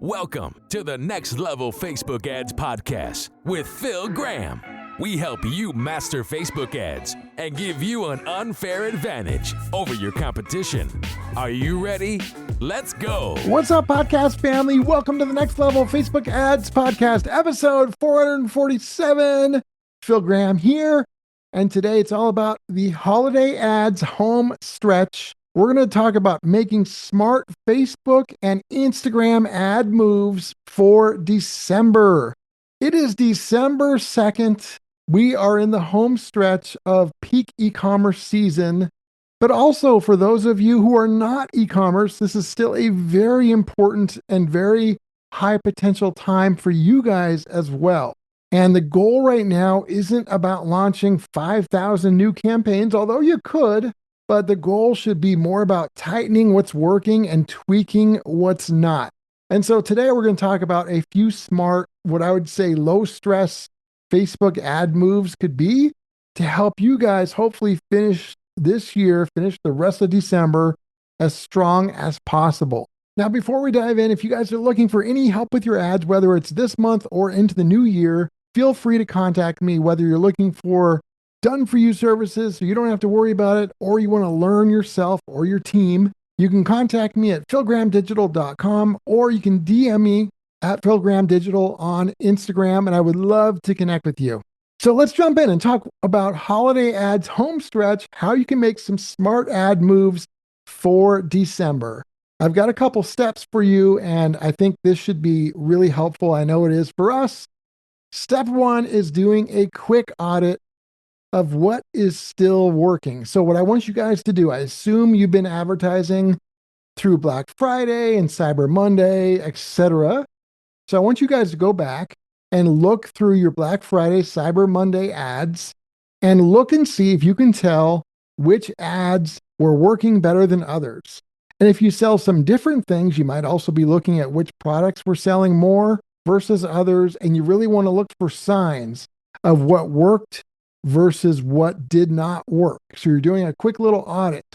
Welcome to the Next Level Facebook Ads Podcast with Phil Graham. We help you master Facebook ads and give you an unfair advantage over your competition. Are you ready? Let's go. What's up, podcast family? Welcome to the Next Level Facebook Ads Podcast, episode 447. Phil Graham here, and today it's all about the holiday ads home stretch. We're going to talk about making smart Facebook and Instagram ad moves for December. It is December 2nd. We are in the home stretch of peak e-commerce season, but also for those of you who are not e-commerce, this is still a very important and very high potential time for you guys as well. And the goal right now isn't about launching 5,000 new campaigns, although you could. But the goal should be more about tightening what's working and tweaking what's not. And so today we're going to talk about a few smart, what I would say low stress Facebook ad moves could be to help you guys hopefully finish this year, finish the rest of December as strong as possible. Now, before we dive in, if you guys are looking for any help with your ads, whether it's this month or into the new year, feel free to contact me, whether you're looking for done-for-you services so you don't have to worry about it, or you want to learn yourself or your team. You can contact me at philgrahamdigital.com, or you can DM me at philgrahamdigital on Instagram, and I would love to connect with you. So let's jump in and talk about holiday ads home stretch, how you can make some smart ad moves for December. I've got a couple steps for you, and I think this should be really helpful. I know it is for us. Step one is doing a quick audit of what is still working. So what I want you guys to do, I assume you've been advertising through Black Friday and Cyber Monday, etc. So I want you guys to go back and look through your Black Friday, Cyber Monday ads and look and see if you can tell which ads were working better than others. And if you sell some different things, you might also be looking at which products were selling more versus others. And you really want to look for signs of what worked versus what did not work. So you're doing a quick little audit,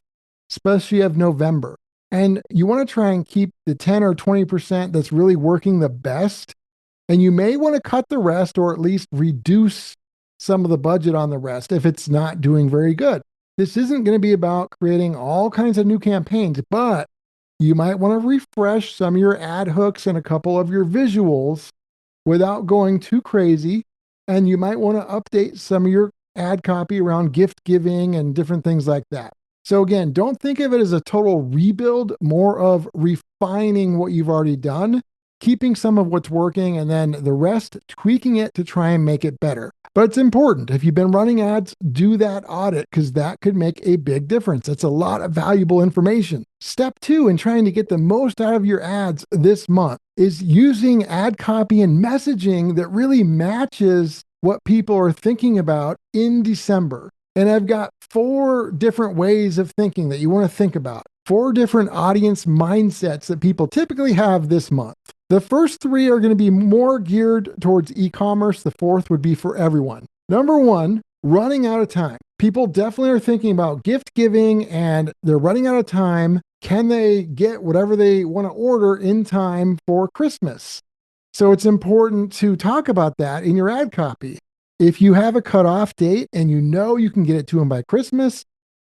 especially of November. And you want to try and keep the 10 or 20% that's really working the best. And you may want to cut the rest, or at least reduce some of the budget on the rest if it's not doing very good. This isn't going to be about creating all kinds of new campaigns, but you might want to refresh some of your ad hooks and a couple of your visuals without going too crazy. And you might want to update some of your ad copy around gift giving and different things like that. So again, don't think of it as a total rebuild, more of refining what you've already done, keeping some of what's working, and then the rest tweaking it to try and make it better. But it's important. If you've been running ads, do that audit, because that could make a big difference. It's a lot of valuable information. Step two in trying to get the most out of your ads this month is using ad copy and messaging that really matches what people are thinking about in December. And I've got 4 different ways of thinking that you want to think about. 4 different audience mindsets that people typically have this month. The first 3 are going to be more geared towards e-commerce. The 4th would be for everyone. Number 1, running out of time. People definitely are thinking about gift giving and they're running out of time. Can they get whatever they want to order in time for Christmas? So it's important to talk about that in your ad copy. If you have a cutoff date and you know you can get it to them by Christmas,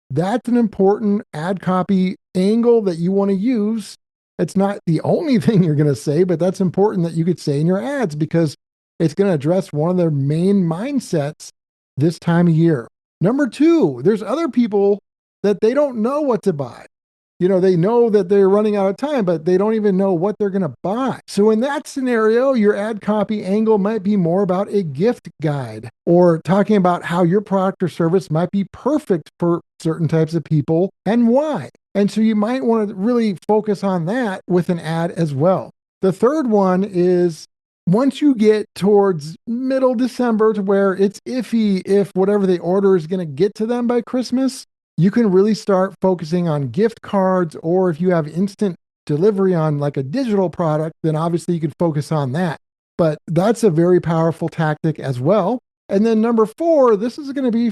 that's an important ad copy angle that you want to use. It's not the only thing you're going to say, but that's important that you could say in your ads because it's going to address one of their main mindsets this time of year. Number 2, there's other people that they don't know what to buy. You know, they know that they're running out of time, but they don't even know what they're going to buy. So in that scenario, your ad copy angle might be more about a gift guide or talking about how your product or service might be perfect for certain types of people and why. And so you might want to really focus on that with an ad as well. The third one is once you get towards middle December to where it's iffy if whatever they order is going to get to them by Christmas, you can really start focusing on gift cards, or if you have instant delivery on like a digital product, then obviously you could focus on that. But that's a very powerful tactic as well. And then number 4, this is going to be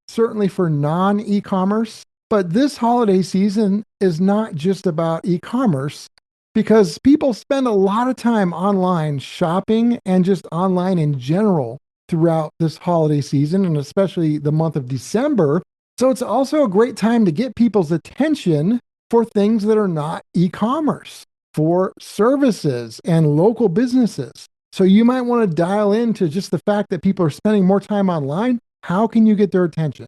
certainly for non-e-commerce, but this holiday season is not just about e-commerce. because people spend a lot of time online shopping and just online in general throughout this holiday season and especially the month of December. So it's also a great time to get people's attention for things that are not e-commerce, for services and local businesses. So you might want to dial into just the fact that people are spending more time online. How can you get their attention?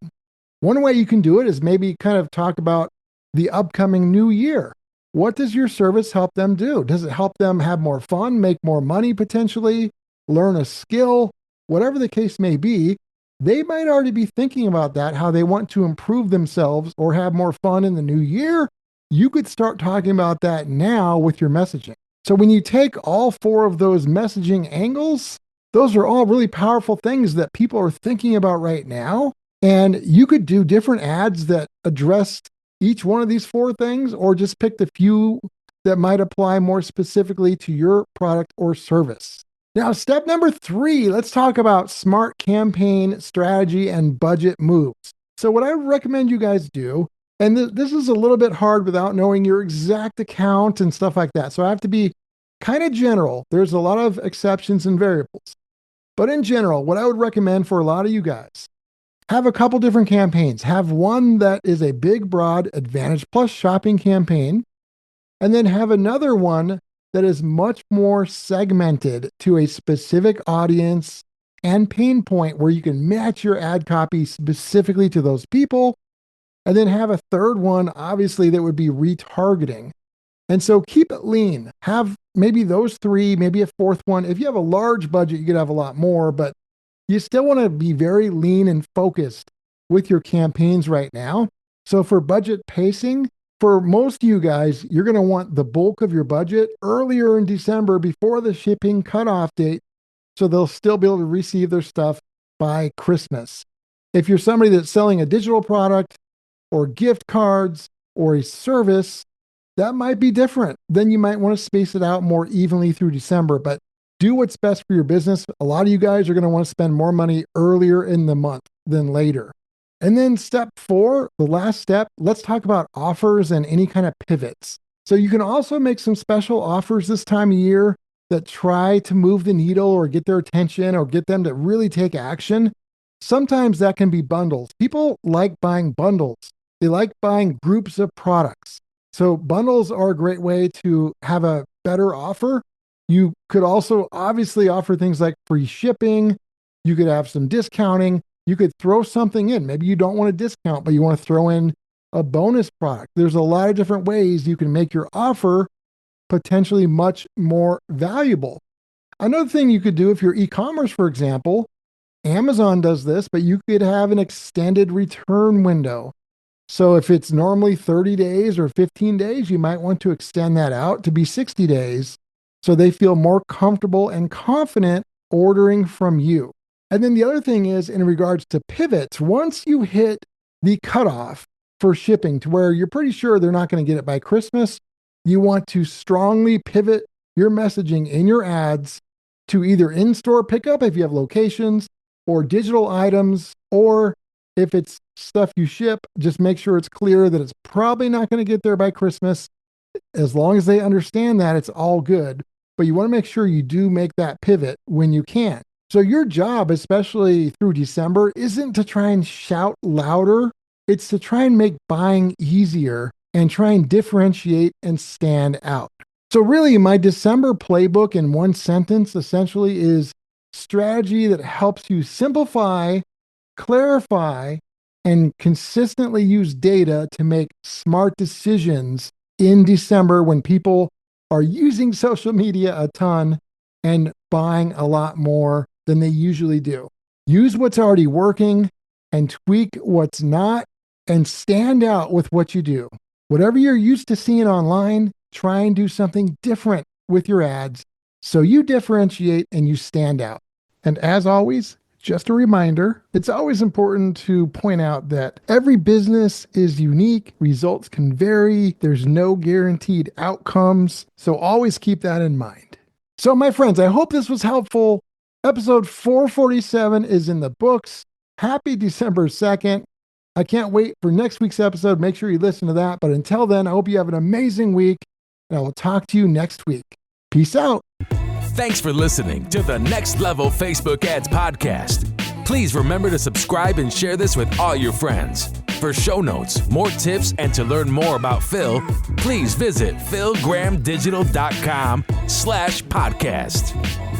One way you can do it is maybe kind of talk about the upcoming new year. What does your service help them do? Does it help them have more fun, make more money potentially, learn a skill? Whatever the case may be, they might already be thinking about that, how they want to improve themselves or have more fun in the new year. You could start talking about that now with your messaging. So when you take all four of those messaging angles, those are all really powerful things that people are thinking about right now. And you could do different ads that address each one of these four things, or just pick the few that might apply more specifically to your product or service. Now, step number 3, let's talk about smart campaign strategy and budget moves. So what I recommend you guys do, and this is a little bit hard without knowing your exact account and stuff like that. So I have to be kind of general. There's a lot of exceptions and variables. But in general, what I would recommend for a lot of you guys, have a couple different campaigns. Have one that is a big, broad Advantage Plus shopping campaign, and then have another one that is much more segmented to a specific audience and pain point where you can match your ad copy specifically to those people. And then have a third one, obviously, that would be retargeting. And so keep it lean. Have maybe those 3, maybe a fourth one. If you have a large budget, you could have a lot more, but you still want to be very lean and focused with your campaigns right now. So for budget pacing, for most of you guys, you're going to want the bulk of your budget earlier in December before the shipping cutoff date, so they'll still be able to receive their stuff by Christmas. If you're somebody that's selling a digital product or gift cards or a service, that might be different. Then you might want to space it out more evenly through December, but do what's best for your business. A lot of you guys are going to want to spend more money earlier in the month than later. And then step 4, the last step, let's talk about offers and any kind of pivots. So you can also make some special offers this time of year that try to move the needle or get their attention or get them to really take action. Sometimes that can be bundles. People like buying bundles. They like buying groups of products. So bundles are a great way to have a better offer. You could also obviously offer things like free shipping. You could have some discounting. You could throw something in. Maybe you don't want a discount, but you want to throw in a bonus product. There's a lot of different ways you can make your offer potentially much more valuable. Another thing you could do if you're e-commerce, for example, Amazon does this, but you could have an extended return window. So if it's normally 30 days or 15 days, you might want to extend that out to be 60 days so they feel more comfortable and confident ordering from you. And then the other thing is in regards to pivots, once you hit the cutoff for shipping to where you're pretty sure they're not going to get it by Christmas, you want to strongly pivot your messaging in your ads to either in-store pickup if you have locations, or digital items, or if it's stuff you ship, just make sure it's clear that it's probably not going to get there by Christmas. As long as they understand that, it's all good. But you want to make sure you do make that pivot when you can. So your job, especially through December, isn't to try and shout louder. It's to try and make buying easier and try and differentiate and stand out. So really, my December playbook in one sentence essentially is strategy that helps you simplify, clarify, and consistently use data to make smart decisions in December when people are using social media a ton and buying a lot more than they usually do. Use what's already working and tweak what's not, and stand out with what you do. Whatever you're used to seeing online, try and do something different with your ads so you differentiate and you stand out. And as always, just a reminder, it's always important to point out that every business is unique. Results can vary. There's no guaranteed outcomes. So always keep that in mind. So my friends, I hope this was helpful. Episode 447 is in the books. Happy December 2nd. I can't wait for next week's episode. Make sure you listen to that. But until then, I hope you have an amazing week. and I will talk to you next week. Peace out. Thanks for listening to the Next Level Facebook Ads Podcast. Please remember to subscribe and share this with all your friends. For show notes, more tips, and to learn more about Phil, please visit philgrahamdigital.com/podcast.